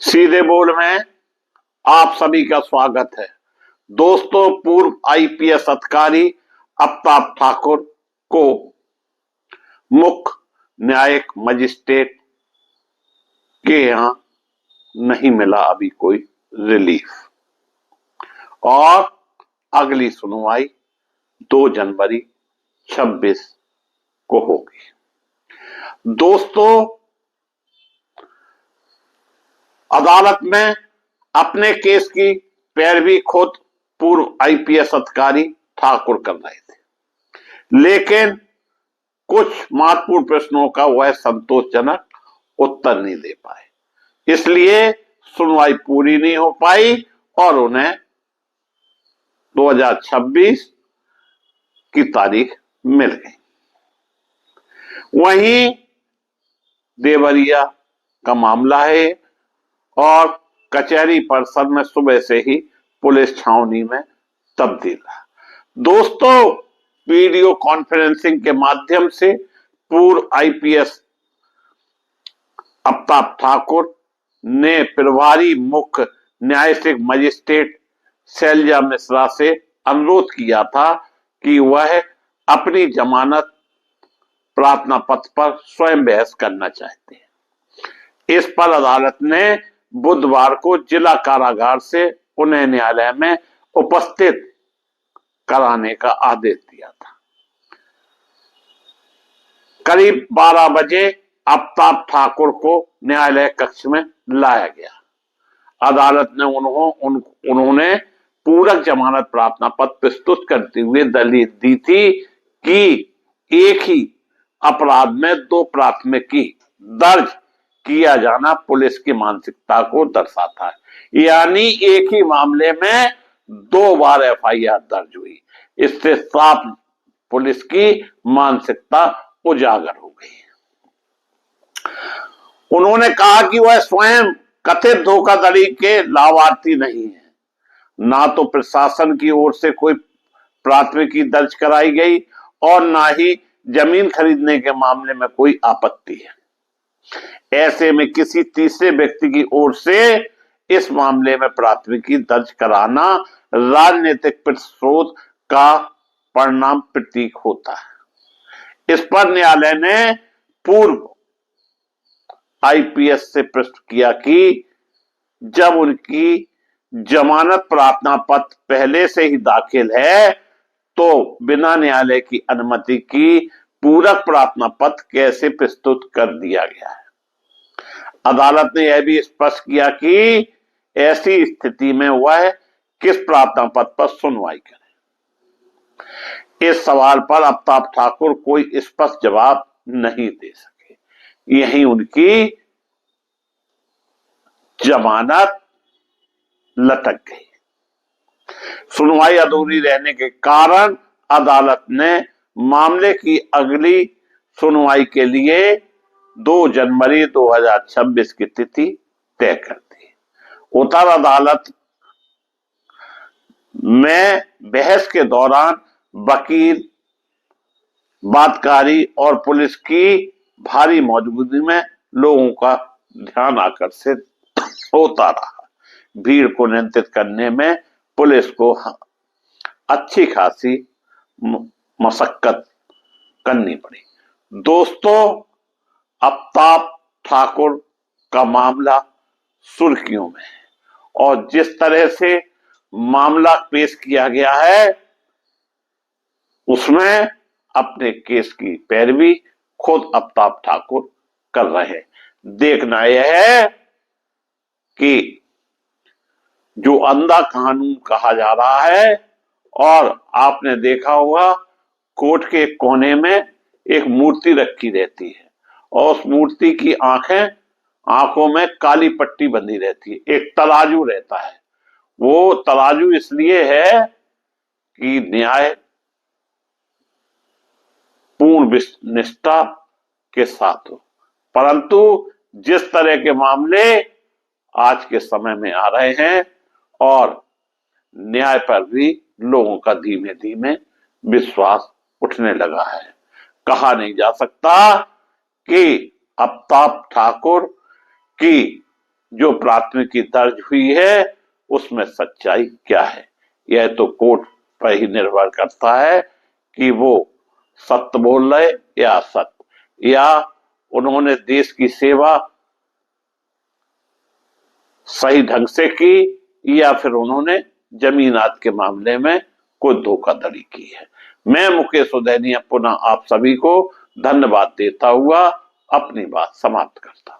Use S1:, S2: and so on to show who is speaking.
S1: सीधे बोल में आप सभी का स्वागत है। दोस्तों, पूर्व आईपीएस अधिकारी अफ्ताब ठाकुर को मुख्य न्यायिक मजिस्ट्रेट के यहां नहीं मिला अभी कोई रिलीफ, और अगली सुनवाई 2 जनवरी 26 को होगी। दोस्तों, अदालत में अपने केस की पैरवी खुद पूर्व आईपीएस अधिकारी ठाकुर कर रहे थे, लेकिन कुछ महत्वपूर्ण प्रश्नों का वह संतोषजनक उत्तर नहीं दे पाए, इसलिए सुनवाई पूरी नहीं हो पाई और उन्हें 2026 की तारीख मिल गई। वहीं देवरिया का मामला है और कचहरी परिसर में सुबह से ही पुलिस छावनी में तब्दील है। दोस्तों, वीडियो कॉन्फ्रेंसिंग के माध्यम से पूर्व आईपीएस अफ्ताब ठाकुर ने प्रभारी मुख्य न्यायिक मजिस्ट्रेट शैलजा मिश्रा से अनुरोध किया था कि वह अपनी जमानत प्रार्थना पत्र पर स्वयं बहस करना चाहते हैं। इस पर अदालत ने बुधवार को जिला कारागार से उन्हें न्यायालय में उपस्थित कराने का आदेश दिया था। करीब 12 बजे अफ्ताब ठाकुर को न्यायालय कक्ष में लाया गया। अदालत ने उन्होंने पूरक जमानत प्रार्थना पत्र प्रस्तुत करते हुए दलील दी थी कि एक ही अपराध में 2 प्राथमिकी दर्ज किया जाना पुलिस की मानसिकता को दर्शाता है, यानी एक ही मामले में 2 बार एफआईआर दर्ज हुई। इससे साफ पुलिस की मानसिकता उजागर हो गई। उन्होंने कहा कि वह स्वयं कथित धोखाधड़ी के लाभार्थी नहीं है, ना तो प्रशासन की ओर से कोई प्राथमिकी दर्ज कराई गई और ना ही जमीन खरीदने के मामले में कोई आपत्ति है। ऐसे में किसी तीसरे व्यक्ति की ओर से इस मामले में प्राथमिकी दर्ज कराना राजनीतिक प्रतिशोध का परिणाम प्रतीक होता है। इस पर न्यायालय ने पूर्व आईपीएस से प्रश्न किया कि जब उनकी जमानत प्रार्थना पत्र पहले से ही दाखिल है तो बिना न्यायालय की अनुमति की पूरक प्रार्थना पत्र कैसे प्रस्तुत कर दिया गया है। अदालत ने यह भी स्पष्ट किया कि ऐसी स्थिति में वह किस प्रार्थना पत्र पर सुनवाई करे। इस सवाल पर अफ्ताब ठाकुर कोई स्पष्ट जवाब नहीं दे सके। यही उनकी जमानत लटक गई। सुनवाई अधूरी रहने के कारण अदालत ने मामले की अगली सुनवाई के लिए 2 जनवरी 2026 की तिथि तय कर दी। उत्तर अदालत में बहस के दौरान वकील, बातकारी और पुलिस की भारी मौजूदगी में लोगों का ध्यान आकर्षित होता रहा। भीड़ को नियंत्रित करने में पुलिस को अच्छी खासी मशक्कत करनी पड़ी। दोस्तों, अफ्ताब ठाकुर का मामला सुर्खियों में है और जिस तरह से मामला पेश किया गया है उसमें अपने केस की पैरवी खुद अफ्ताब ठाकुर कर रहे हैं। देखना यह है कि जो अंधा कानून कहा जा रहा है, और आपने देखा होगा कोर्ट के कोने में एक मूर्ति रखी रहती है और उस मूर्ति की आंखों में काली पट्टी बंधी रहती है। एक तराजू रहता है। वो तराजू इसलिए है कि न्याय पूर्ण निष्ठा के साथ हो, परंतु जिस तरह के मामले आज के समय में आ रहे हैं और न्याय पर भी लोगों का धीमे धीमे विश्वास उठने लगा है। कहा नहीं जा सकता कि अफ्ताब ठाकुर की जो प्राथमिकी दर्ज हुई है उसमें सच्चाई क्या है। यह तो कोर्ट पर ही निर्भर करता है कि वो सत्य बोल रहे या असत्य, या उन्होंने देश की सेवा सही ढंग से की या फिर उन्होंने जमीनात के मामले में कोई धोखाधड़ी की है। मैं मुकेश उदैनिया पुनः आप सभी को धन्यवाद देता हुआ अपनी बात समाप्त करता हूं।